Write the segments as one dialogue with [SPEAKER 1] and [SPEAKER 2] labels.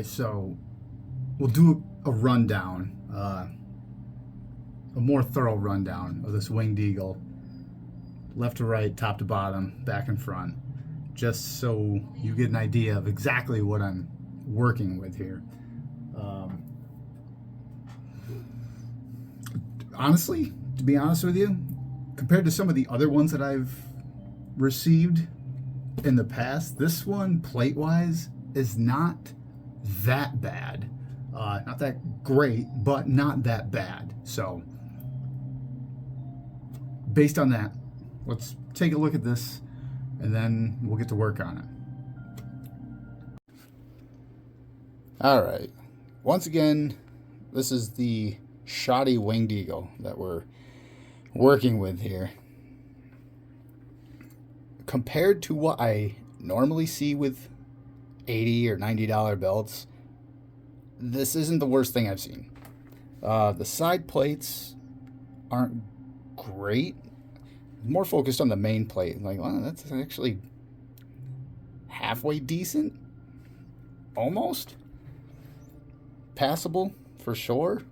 [SPEAKER 1] so we'll do a rundown, a more thorough rundown of this winged eagle, left to right, top to bottom, back and front, just so you get an idea of exactly what I'm working with here. Honestly, to be honest with you, compared to some of the other ones that I've received in the past, this one, plate-wise, is not that bad. Not that great, but not that bad. So, based on that, let's take a look at this, and then we'll get to work on it. All right. Once again, this is the shoddy winged eagle that we're working with here. Compared to what I normally see with $80 or $90 belts, this isn't the worst thing I've seen. The side plates aren't great. More focused on the main plate. Like, wow, that's actually halfway decent. Almost. Passable, for sure.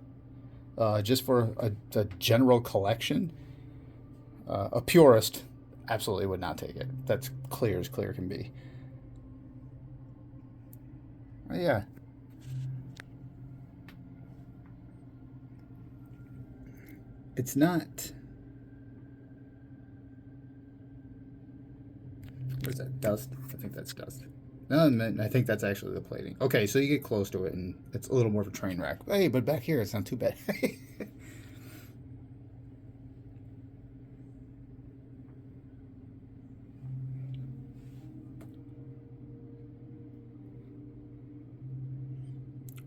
[SPEAKER 1] Just for a general collection. A purist absolutely would not take it. That's clear as clear can be. Yeah. It's not... What is that? Dust? I think that's dust. No, I think that's actually the plating. Okay, so you get close to it, and it's a little more of a train wreck. Hey, but back here, it's not too bad.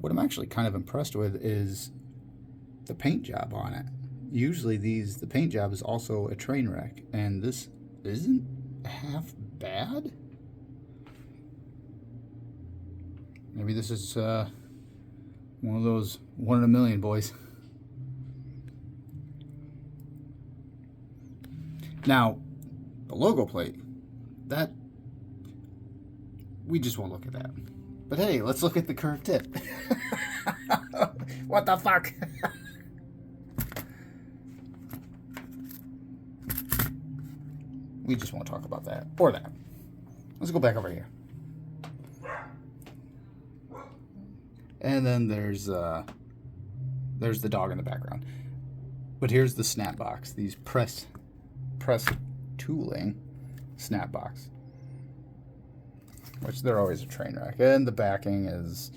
[SPEAKER 1] What I'm actually kind of impressed with is the paint job on it. Usually the paint job is also a train wreck, and this isn't half bad. Maybe this is one of those 1 in a million boys. Now, the logo plate, that we just won't look at that. But hey, let's look at the curved tip. What the fuck? We just won't talk about that or that. Let's go back over here. And then there's the dog in the background. But here's the snap box. These press tooling snap box, which they're always a train wreck. And the backing is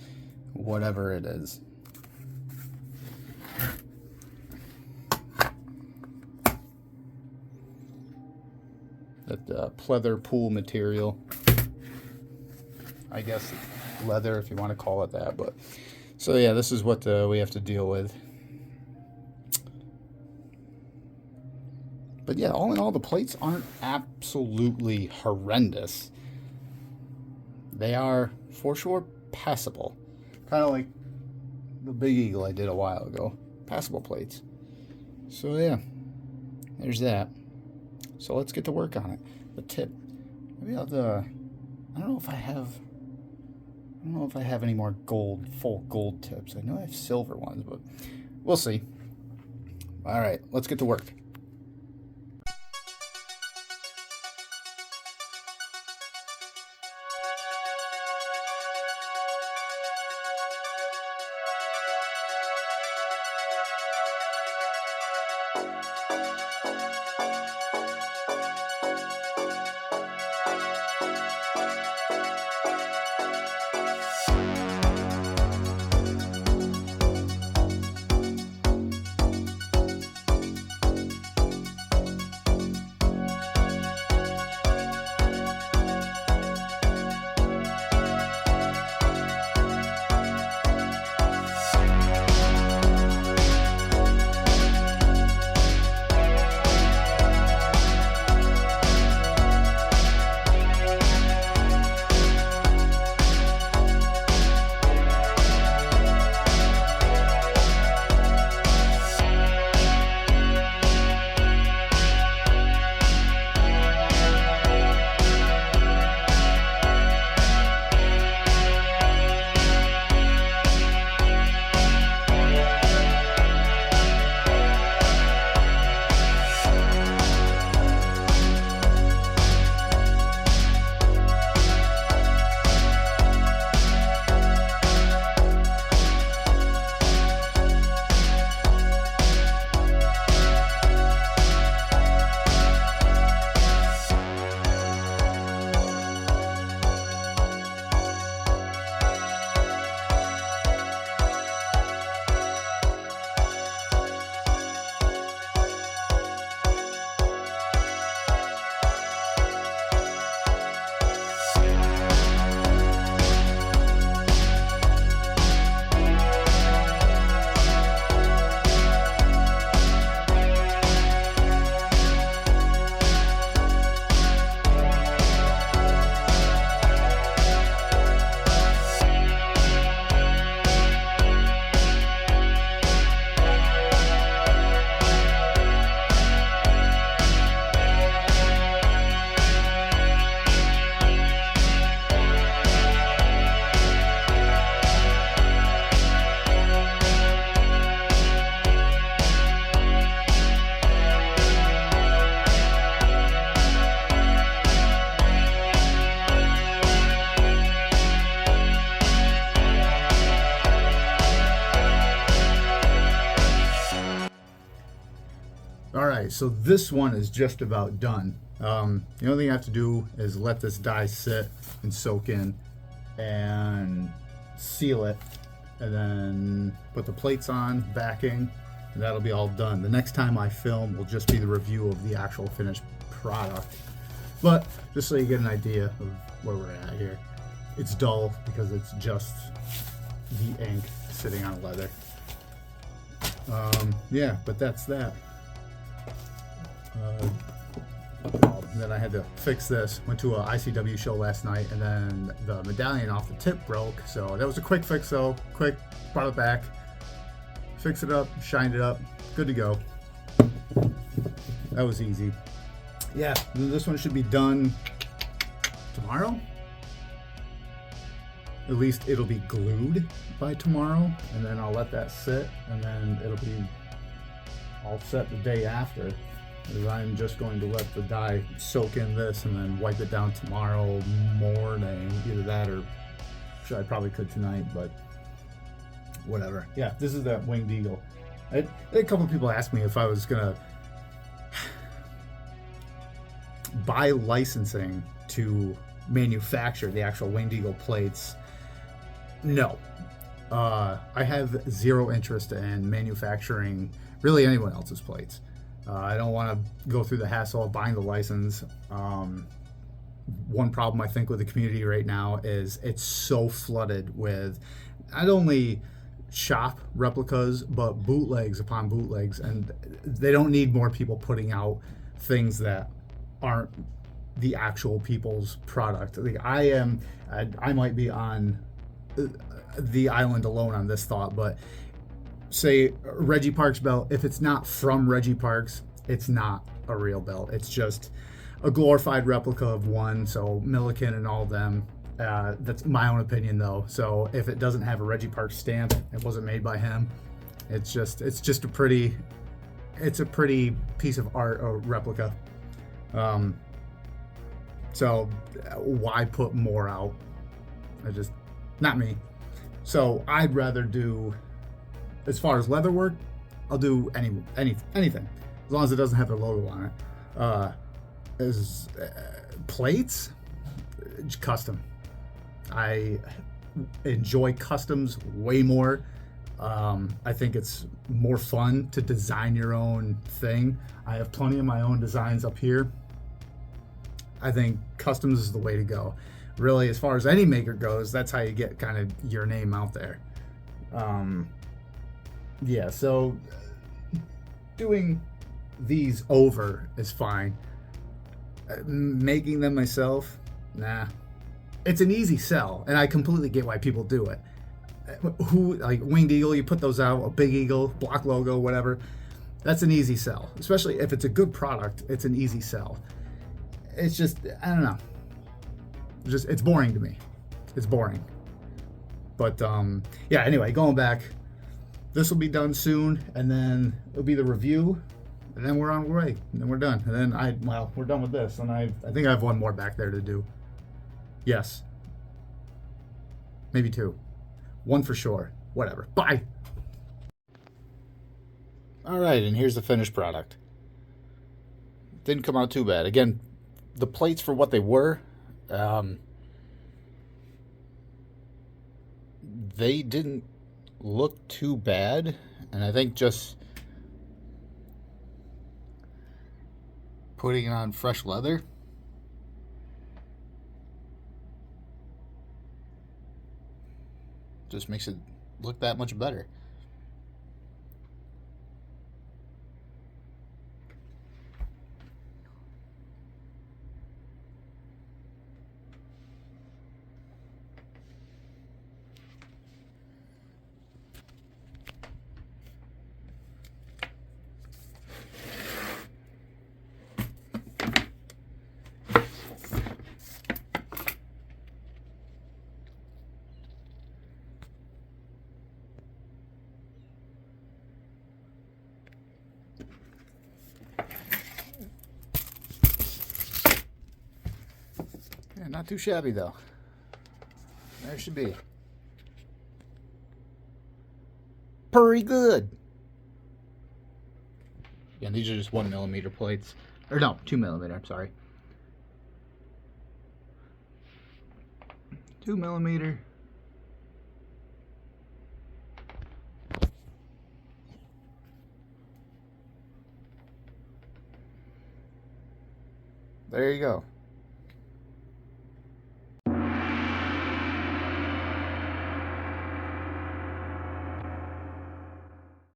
[SPEAKER 1] whatever it is. That pleather pool material. I guess leather, if you want to call it that. But so yeah, this is what we have to deal with. But yeah, all in all, the plates aren't absolutely horrendous. They are for sure passable, kind of like the Big Eagle I did a while ago. Passable plates. So yeah, there's that. So let's get to work on it. The tip. Maybe I'll I don't know if I have any more full gold tips. I know I have silver ones, but we'll see. All right, let's get to work. right, so this one is just about done. The only thing I have to do is let this dye sit and soak in and seal it, and then put the plates on, backing, and that'll be all done. The next time I film will just be the review of the actual finished product. But just so you get an idea of where we're at here, it's dull because it's just the ink sitting on leather. Yeah, but that's that. Then I had to fix this. Went to a ICW show last night, and then the medallion off the tip broke. So that was a quick fix, though. Quick, brought it back, fixed it up, shined it up, good to go. That was easy. Yeah, this one should be done tomorrow. At least it'll be glued by tomorrow, and then I'll let that sit, and then it'll be all set the day after. I'm just going to let the dye soak in this and then wipe it down tomorrow morning. Either that or I probably could tonight, but whatever. Yeah, this is that winged eagle. A couple of people asked me if I was gonna buy licensing to manufacture the actual winged eagle plates. No. I have zero interest in manufacturing really anyone else's plates. I don't want to go through the hassle of buying the license. One problem I think with the community right now is it's so flooded with not only shop replicas, but bootlegs upon bootlegs, and they don't need more people putting out things that aren't the actual people's product. Like I might be on the island alone on this thought, but say Reggie Parks belt, if it's not from Reggie Parks, it's not a real belt. It's just a glorified replica of one. So Milliken and all of them, that's my own opinion though. So if it doesn't have a Reggie Parks stamp, it wasn't made by him. It's just a pretty piece of art or replica. So why put more out? Not me. So I'd rather do, as far as leather work, I'll do anything, as long as it doesn't have their logo on it. As plates, custom. I enjoy customs way more. I think it's more fun to design your own thing. I have plenty of my own designs up here. I think customs is the way to go. Really, as far as any maker goes, that's how you get kind of your name out there. Yeah, so doing these over is fine. Making them myself, nah. It's an easy sell, and I completely get why people do it. Who, like winged eagle, you put those out, a big eagle, block logo, whatever. That's an easy sell, especially if it's a good product. It's an easy sell. It's just, I don't know. It's boring to me. It's boring. But yeah, anyway, going back, this will be done soon, and then it'll be the review, and then we're on our way, and then we're done. And then we're done with this, and I think I have one more back there to do. Yes. Maybe two. One for sure. Whatever. Bye. All right, and here's the finished product. Didn't come out too bad. Again, the plates for what they were, they didn't look too bad, and I think just putting it on fresh leather just makes it look that much better. Yeah, not too shabby though. There should be. Pretty good. And these are just 1mm plates. Or no, 2mm, I'm sorry. 2mm. There you go.